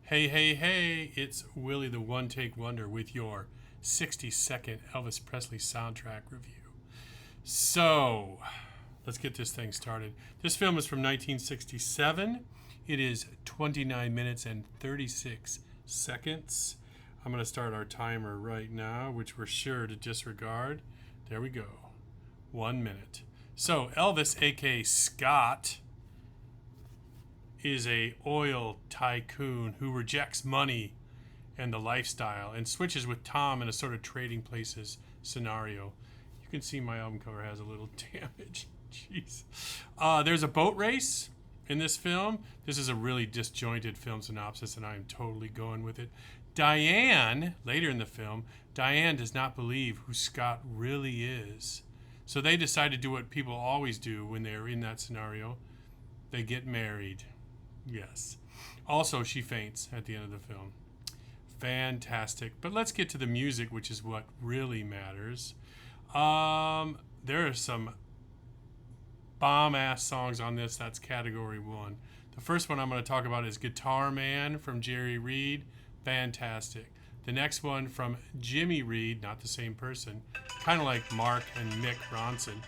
Hey, hey, hey, it's Willie the One Take Wonder with your 60-second Elvis Presley soundtrack review. So, let's get this thing started. This film is from 1967. It is 29 minutes and 36 seconds. I'm going to start our timer right now, which we're sure to disregard. There we go. 1 minute. So, Elvis, aka Scott, is a oil tycoon who rejects money and the lifestyle and switches with Tom in a sort of trading places scenario. You can see my album cover has a little damage. Jeez. There's a boat race in this film. This is a really disjointed film synopsis, and I am totally going with it. Diane, later in the film, Diane does not believe who Scott really is. So they decide to do what people always do when they're in that scenario. They get married. Yes. Also, she faints at the end of the film. Fantastic. But let's get to the music, which is what really matters. There are some bomb-ass songs on this. That's category 1. The first one I'm going to talk about is Guitar Man from Jerry Reed. Fantastic. The next one from Jimmy Reed, not the same person. Kind of like Mark and Mick Ronson.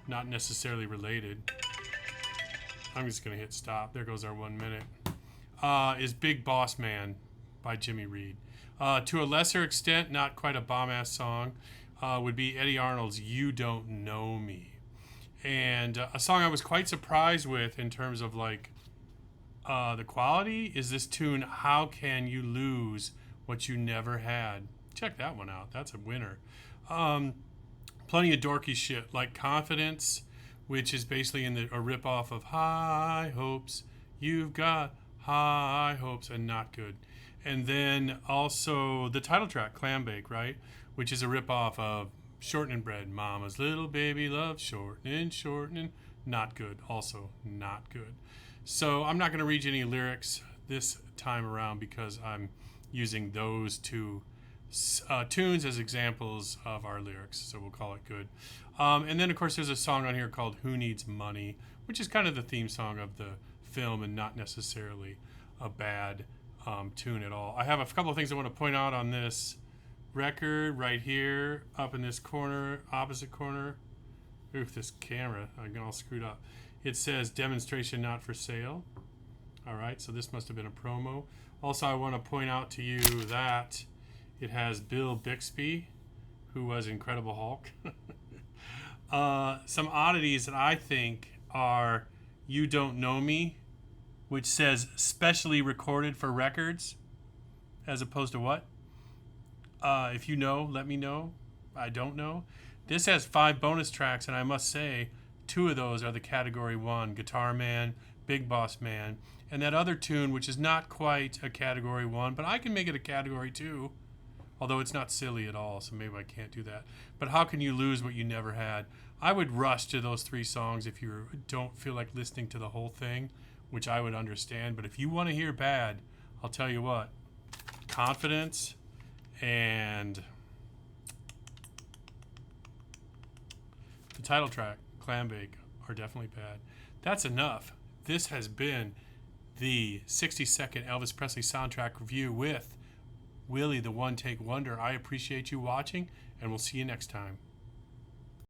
Not necessarily related. I'm just going to hit stop. There goes our 1 minute. Is Big Boss Man by Jimmy Reed. To a lesser extent, not quite a bomb-ass song, would be Eddie Arnold's You Don't Know Me. And a song I was quite surprised with in terms of like the quality is this tune, How Can You Lose What You Never Had? Check that one out. That's a winner. Plenty of dorky shit like Confidence, which is basically a ripoff of High Hopes. You've got high hopes, and not good. And then also the title track, Clambake, right? Which is a ripoff of Shortening Bread. Mama's little baby loves shortening, shortening. Not good. Also not good. So I'm not going to read you any lyrics this time around because I'm using those two tunes as examples of our lyrics, so we'll call it good. And then, of course, there's a song on here called Who Needs Money, which is kind of the theme song of the film and not necessarily a bad tune at all. I have a couple of things I want to point out on this record right here, up in this corner, opposite corner. Oof, this camera, I got all screwed up. It says demonstration not for sale. All right, so this must have been a promo. Also, I want to point out to you that it has Bill Bixby, who was Incredible Hulk. Some oddities that I think are You Don't Know Me, which says specially recorded for records, as opposed to what? If you know, let me know. I don't know. This has 5 bonus tracks, and I must say 2 of those are the category 1, Guitar Man, Big Boss Man, and that other tune, which is not quite a category 1, but I can make it a category 2. Although it's not silly at all, so maybe I can't do that. But How Can You Lose What You Never Had? I would rush to those 3 songs if you don't feel like listening to the whole thing, which I would understand. But if you want to hear bad, I'll tell you what. Confidence and the title track, Clambake, are definitely bad. That's enough. This has been the 60-second Elvis Presley soundtrack review with Willie the One Take Wonder. I appreciate you watching, and we'll see you next time.